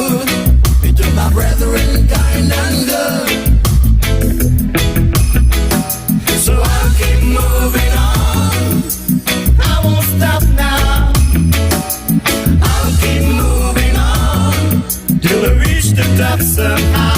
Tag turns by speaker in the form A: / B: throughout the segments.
A: should be to my brethren, kind and good. So I'll keep moving on. I won't stop now. I'll keep moving on till I reach the top somehow.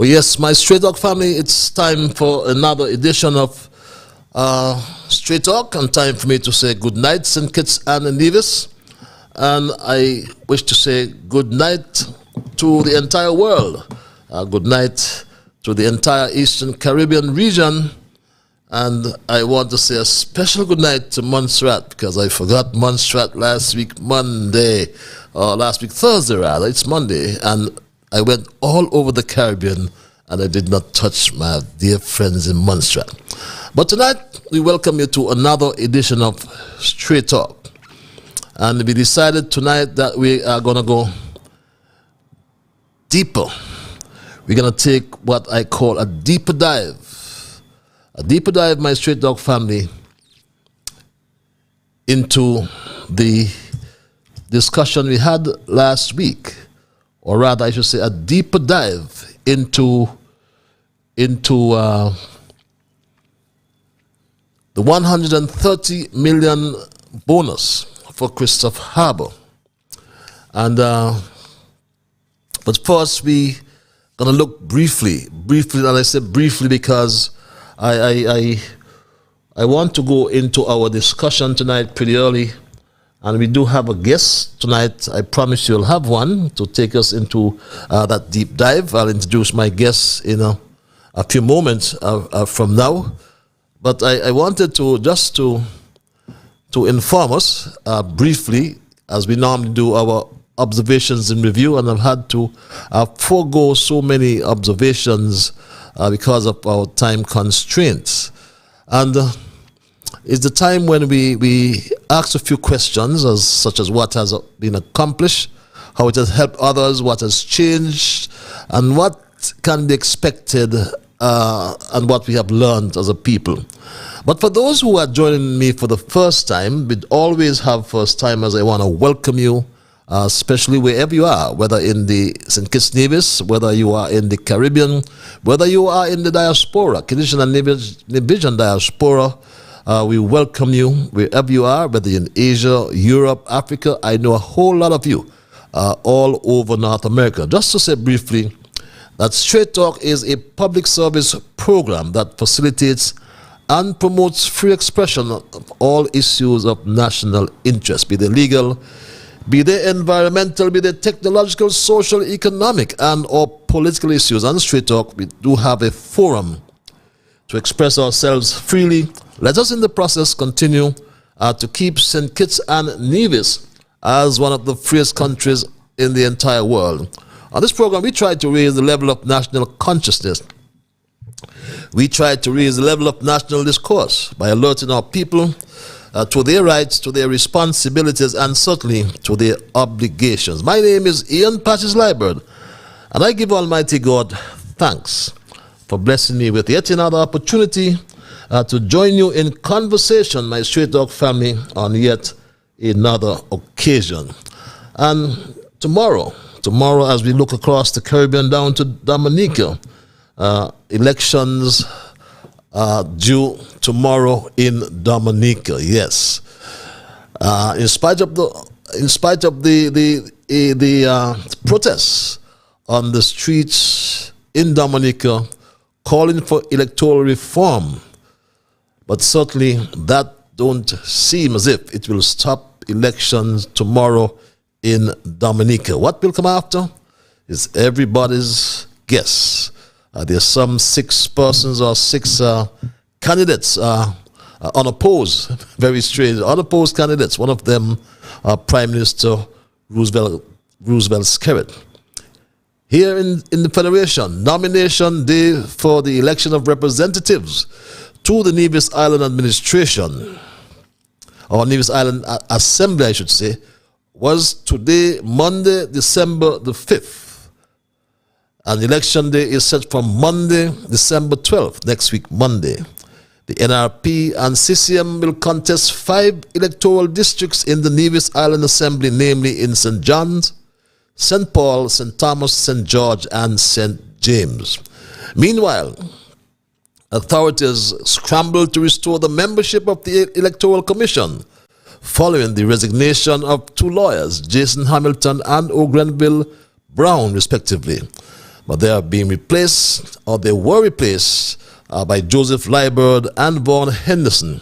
B: Well, yes, my Straight Talk family, it's time for another edition of Straight Talk, and time for me to say good night, St. Kitts and Nevis. And I wish to say good night to the entire world. Good night to the entire Eastern Caribbean region. And I want to say a special good night to Montserrat, because I forgot Montserrat last week Thursday rather. It's Monday. And I went all over the Caribbean and I did not touch my dear friends in Montserrat. But tonight, we welcome you to another edition of Straight Talk. And we decided tonight that we are going to go deeper. We're going to take what I call a deeper dive. A deeper dive, my Straight Talk family, into the discussion we had last week. Or rather, I should say, a deeper dive into the 130 million bonus for Christophe Harbour. And but first, we gonna look briefly, and I say briefly because I want to go into our discussion tonight pretty early. And we do have a guest tonight. I promise you'll have one to take us into that deep dive. I'll introduce my guest in a few moments from now. But I wanted to just to inform us briefly, as we normally do our observations in review, and I've had to forego so many observations because of our time constraints. And it's the time when we ask a few questions, such as what has been accomplished, how it has helped others, what has changed, and what can be expected, and what we have learned as a people. But for those who are joining me for the first time, we always have first timers. I want to welcome you, especially wherever you are, whether in the St. Kitts Nevis, whether you are in the Caribbean, whether you are in the diaspora, Kiddishan and Nevision diaspora. We welcome you wherever you are, whether in Asia, Europe, Africa. I know a whole lot of you all over North America. Just to say briefly that Straight Talk is a public service program that facilitates and promotes free expression of all issues of national interest, be they legal, be they environmental, be they technological, social, economic, and or political issues. On Straight Talk, we do have a forum to express ourselves freely. Let us in the process continue to keep St. Kitts and Nevis as one of the freest countries in the entire world. On this program, we try to raise the level of national consciousness. We try to raise the level of national discourse by alerting our people to their rights, to their responsibilities, and certainly to their obligations. My name is Ian Patches Liebert, and I give Almighty God thanks for blessing me with yet another opportunity to join you in conversation, my Straight Talk family, on yet another occasion. And tomorrow, as we look across the Caribbean down to Dominica, elections due tomorrow in Dominica. Yes, in spite of the protests on the streets in Dominica, calling for electoral reform, but certainly that don't seem as if it will stop elections tomorrow in Dominica. What will come after is everybody's guess. There's some 6 persons or 6 candidates unopposed, very strange, unopposed candidates. One of them, Prime Minister Roosevelt Skerrit. Here in the Federation, nomination day for the election of representatives to the Nevis Island Administration, or Nevis Island Assembly, I should say, was today, Monday, December the 5th. And election day is set for Monday, December 12th, next week, Monday. The NRP and CCM will contest 5 electoral districts in the Nevis Island Assembly, namely in St. John's, St. Paul, St. Thomas, St. George, and St. James. Meanwhile, authorities scrambled to restore the membership of the Electoral Commission following the resignation of 2 lawyers, Jason Hamilton and O. Grenville Brown, respectively. but they are being replaced, or they were replaced, by Joseph Liebert and Vaughn Henderson.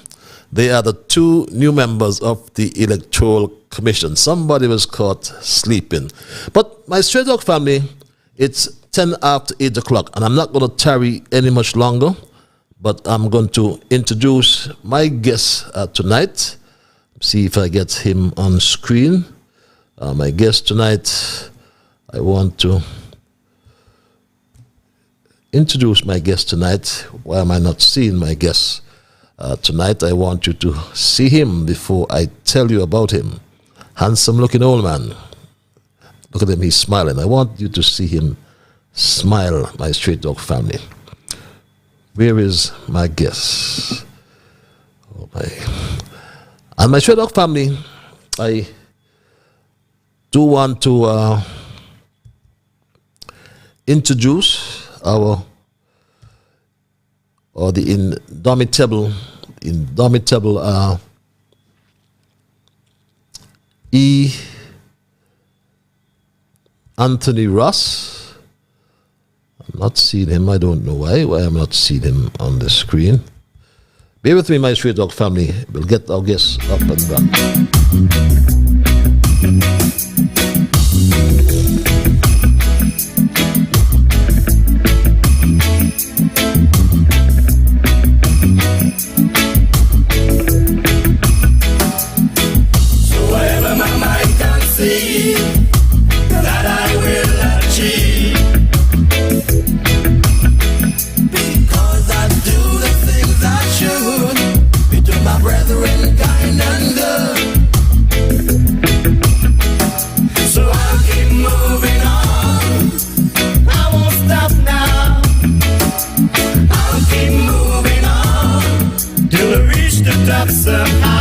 B: They are the two new members of the Electoral Commission. Somebody was caught sleeping. But my Straight Talk family, it's 10 after 8 o'clock, and I'm not going to tarry any much longer, but I'm going to introduce my guest tonight. See if I get him on screen. My guest tonight, I want to introduce my guest tonight. Why am I not seeing my guest tonight? I want you to see him before I tell you about him. Handsome looking old man. Look at him, he's smiling. I want you to see him smile, my Straight Talk family. Where is my guest? Oh my. And my Straight Talk family, I do want to introduce the indomitable E. Anthony Ross. I'm not seeing him. I don't know why I'm not seeing him on the screen. Bear with me, my Straight Talk family. We'll get our guests up and running.
A: That I will achieve, because I do the things I should, be to my brethren kind and good. So I'll keep moving on, I won't stop now. I'll keep moving on till I reach the top somehow.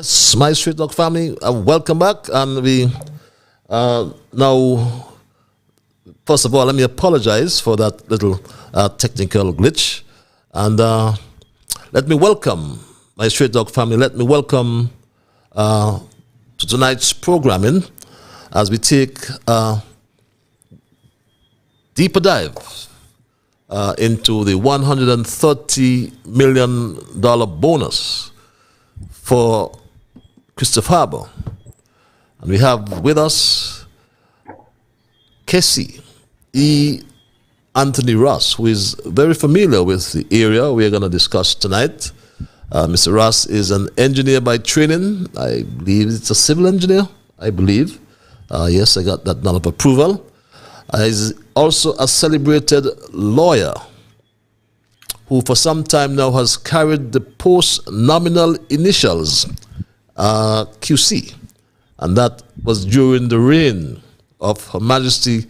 B: Yes, my Street Dog family, welcome back. And we now, first of all, let me apologize for that little technical glitch. And let me welcome my Street Dog family. Let me welcome to tonight's programming as we take a deeper dive into the $130 million bonus for Christophe Harbour. And we have with us Casey E. Anthony Ross, who is very familiar with the area we are going to discuss tonight. Mr. Ross is an engineer by training. I believe it's a civil engineer, I believe. Yes, I got that nod of approval. He's also a celebrated lawyer who for some time now has carried the post-nominal initials, QC. And that was during the reign of Her Majesty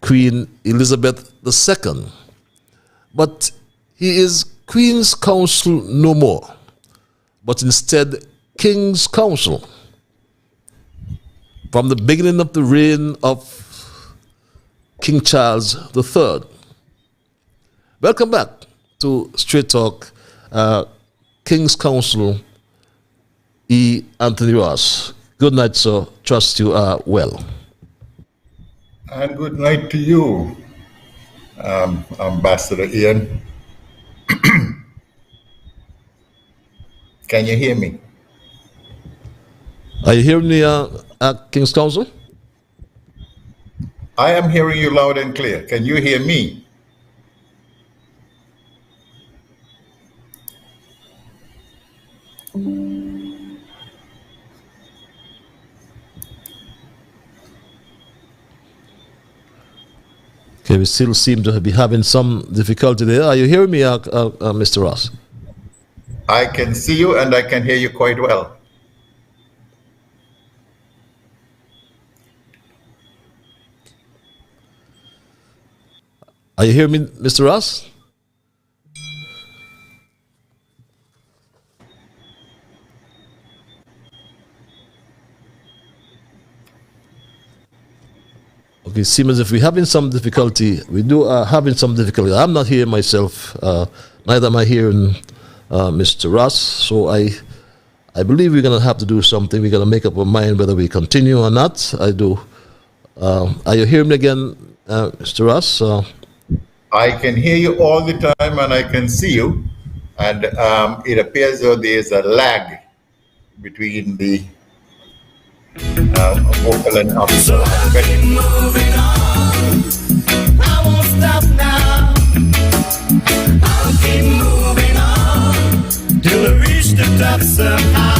B: Queen Elizabeth II. But he is Queen's Counsel no more, but instead King's Counsel. From the beginning of the reign of King Charles III. Welcome back to Straight Talk, King's Counsel E. Anthony Ross. Good night, sir. Trust you are well.
C: And good night to you, Ambassador Ian. Can you hear me?
B: Are you hearing me, King's Counsel?
C: I am hearing you loud and clear. Can you hear me?
B: Okay, we still seem to be having some difficulty there. Are you hearing me, Mr. Ross?
C: I can see you and I can hear you quite well.
B: Are you hearing me, Mr. Ross? Okay, it seems as if we're having some difficulty. We do having some difficulty. I'm not hearing myself. Neither am I hearing Mr. Ross. So I believe we're going to have to do something. We're going to make up our mind whether we continue or not. I do. Are you hearing me again, Mr. Ross?
C: I can hear you all the time and I can see you. And it appears though there's a lag between the vocal and audio.
A: So I'll keep moving on. I won't stop now. I'll keep moving on till I reach the top somehow.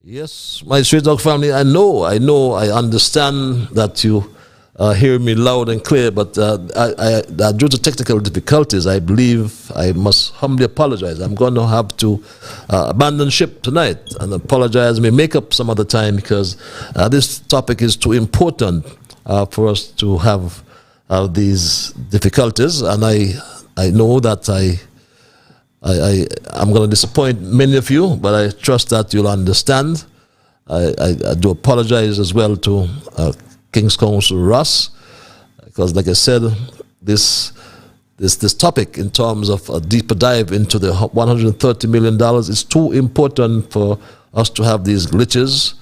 B: Yes, my Street Dog family, I understand that you hearing me loud and clear, but due to technical difficulties, I believe I must humbly apologize. I'm going to have to abandon ship tonight and apologize. May make up some other time because this topic is too important for us to have these difficulties, and I know that I'm going to disappoint many of you, but I trust that you'll understand. I do apologize as well to King's Counsel Ross, because like I said, this topic in terms of a deeper dive into the $130 million is too important for us to have these glitches,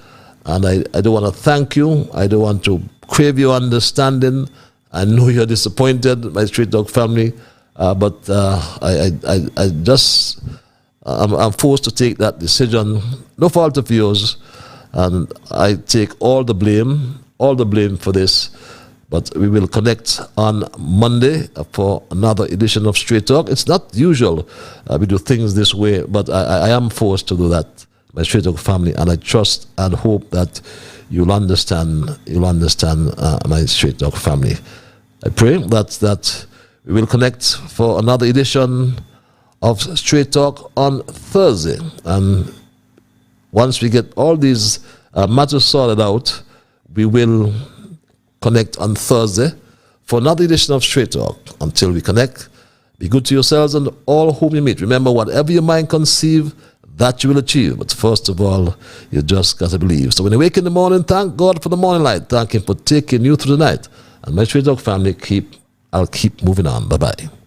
B: and I do want to thank you. I do want to crave your understanding. I know you're disappointed, my Street Dog family, but I'm forced to take that decision, no fault of yours, and I take all the blame for this. But we will connect on Monday for another edition of Straight Talk. It's not usual we do things this way, but I am forced to do that, my Straight Talk family, and I trust and hope that you'll understand my Straight Talk family. I pray that we will connect for another edition of Straight Talk on Thursday. And once we get all these matters sorted out, we will connect on Thursday for another edition of Straight Talk. Until we connect, be good to yourselves and all whom you meet. Remember, whatever your mind conceive, that you will achieve. But first of all, you just got to believe. So when you wake in the morning, thank God for the morning light. Thank Him for taking you through the night. And my Straight Talk family, I'll keep moving on. Bye-bye.